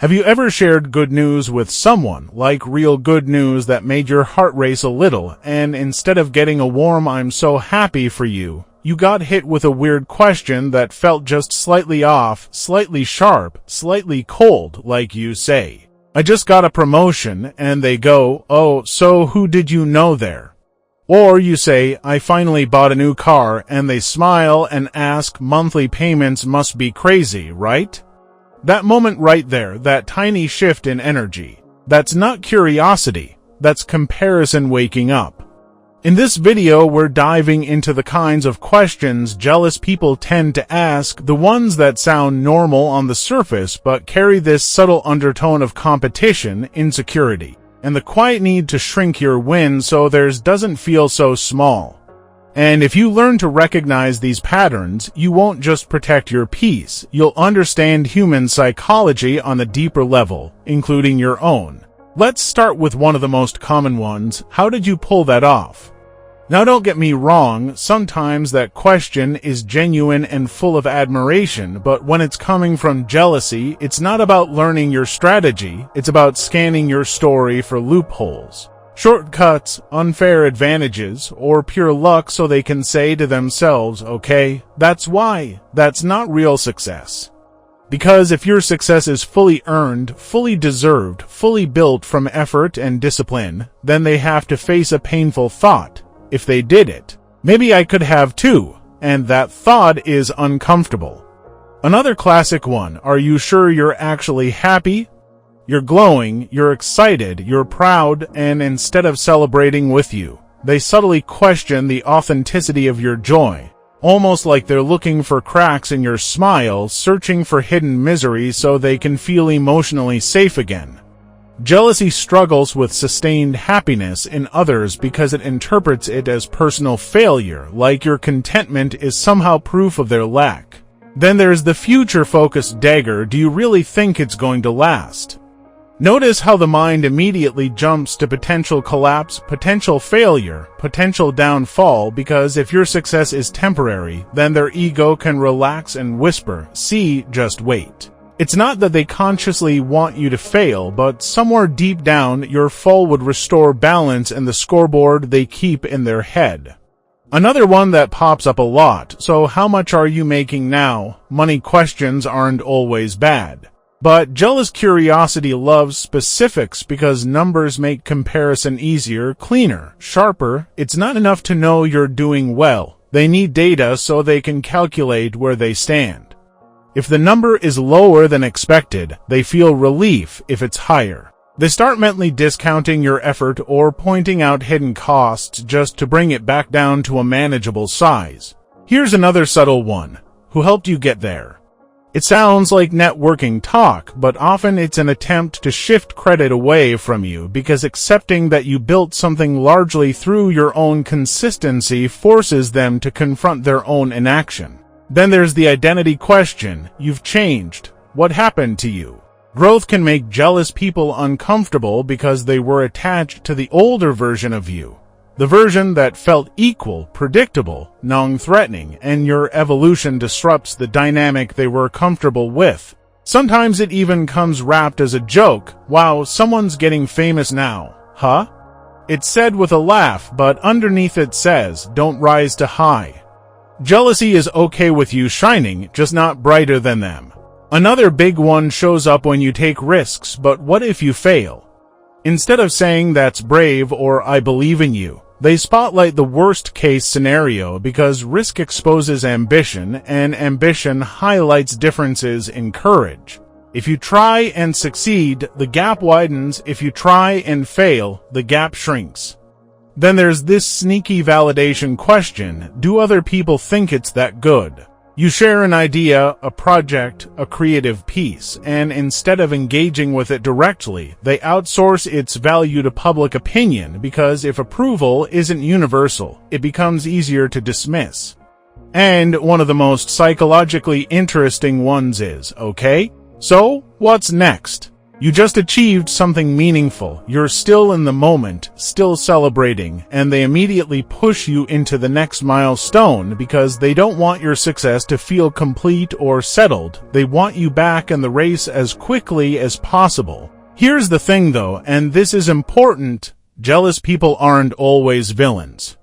Have you ever shared good news with someone, like real good news that made your heart race a little, and instead of getting a warm "I'm so happy for you," you got hit with a weird question that felt just slightly off, slightly sharp, slightly cold, like you say, "I just got a promotion," and they go, "Oh, so who did you know there?" Or you say, "I finally bought a new car," and they smile and ask, "Monthly payments must be crazy, right?" That moment right there, that tiny shift in energy, that's not curiosity, that's comparison waking up. In this video, we're diving into the kinds of questions jealous people tend to ask, the ones that sound normal on the surface but carry this subtle undertone of competition, insecurity, and the quiet need to shrink your win so theirs doesn't feel so small. And if you learn to recognize these patterns, you won't just protect your peace, you'll understand human psychology on a deeper level, including your own. Let's start with one of the most common ones. How did you pull that off? Now don't get me wrong, sometimes that question is genuine and full of admiration, but when it's coming from jealousy, it's not about learning your strategy, it's about scanning your story for loopholes, shortcuts, unfair advantages, or pure luck so they can say to themselves, "Okay, that's why. That's not real success." Because if your success is fully earned, fully deserved, fully built from effort and discipline, then they have to face a painful thought. If they did it, maybe I could have too, and that thought is uncomfortable. Another classic one, are you sure you're actually happy? You're glowing, you're excited, you're proud, and instead of celebrating with you, they subtly question the authenticity of your joy, almost like they're looking for cracks in your smile, searching for hidden misery so they can feel emotionally safe again. Jealousy struggles with sustained happiness in others because it interprets it as personal failure, like your contentment is somehow proof of their lack. Then there's the future-focused dagger, do you really think it's going to last? Notice how the mind immediately jumps to potential collapse, potential failure, potential downfall, because if your success is temporary, then their ego can relax and whisper, "See, just wait." It's not that they consciously want you to fail, but somewhere deep down, your fall would restore balance in the scoreboard they keep in their head. Another one that pops up a lot, so how much are you making now? Money questions aren't always bad. But jealous curiosity loves specifics because numbers make comparison easier, cleaner, sharper. It's not enough to know you're doing well. They need data so they can calculate where they stand. If the number is lower than expected, they feel relief if it's higher. They start mentally discounting your effort or pointing out hidden costs just to bring it back down to a manageable size. Here's another subtle one. Who helped you get there? It sounds like networking talk, but often it's an attempt to shift credit away from you because accepting that you built something largely through your own consistency forces them to confront their own inaction. Then there's the identity question. You've changed. What happened to you? Growth can make jealous people uncomfortable because they were attached to the older version of you, the version that felt equal, predictable, non-threatening, and your evolution disrupts the dynamic they were comfortable with. Sometimes it even comes wrapped as a joke. Wow, someone's getting famous now. Huh? It's said with a laugh, but underneath it says, don't rise too high. Jealousy is okay with you shining, just not brighter than them. Another big one shows up when you take risks, but what if you fail? Instead of saying that's brave or I believe in you, they spotlight the worst-case scenario because risk exposes ambition, and ambition highlights differences in courage. If you try and succeed, the gap widens. If you try and fail, the gap shrinks. Then there's this sneaky validation question. Do other people think it's that good? You share an idea, a project, a creative piece, and instead of engaging with it directly, they outsource its value to public opinion because if approval isn't universal, it becomes easier to dismiss. And one of the most psychologically interesting ones is, okay, so what's next? You just achieved something meaningful. You're still in the moment, still celebrating, and they immediately push you into the next milestone because they don't want your success to feel complete or settled. They want you back in the race as quickly as possible. Here's the thing though, and this is important, jealous people aren't always villains.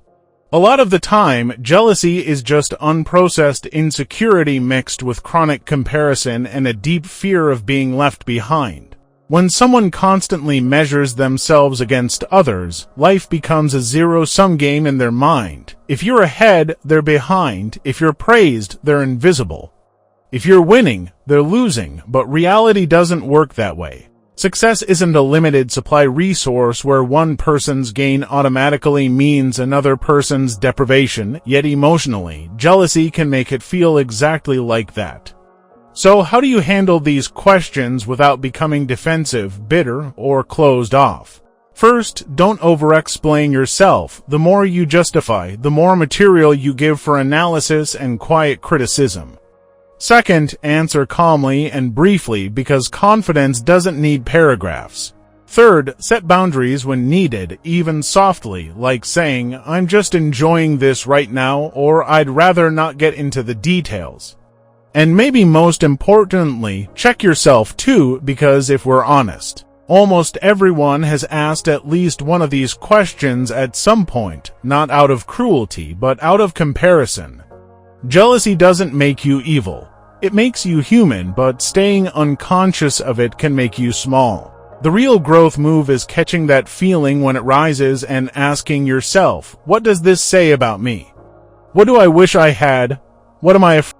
A lot of the time, jealousy is just unprocessed insecurity mixed with chronic comparison and a deep fear of being left behind. When someone constantly measures themselves against others, life becomes a zero-sum game in their mind. If you're ahead, they're behind. If you're praised, they're invisible. If you're winning, they're losing, but reality doesn't work that way. Success isn't a limited supply resource where one person's gain automatically means another person's deprivation, yet emotionally, jealousy can make it feel exactly like that. So how do you handle these questions without becoming defensive, bitter, or closed off? First, don't over-explain yourself. The more you justify, the more material you give for analysis and quiet criticism. Second, answer calmly and briefly because confidence doesn't need paragraphs. Third, set boundaries when needed, even softly, like saying, "I'm just enjoying this right now," or "I'd rather not get into the details." And maybe most importantly, check yourself too, because if we're honest, almost everyone has asked at least one of these questions at some point, not out of cruelty, but out of comparison. Jealousy doesn't make you evil. It makes you human, but staying unconscious of it can make you small. The real growth move is catching that feeling when it rises and asking yourself, what does this say about me? What do I wish I had? What am I afraid?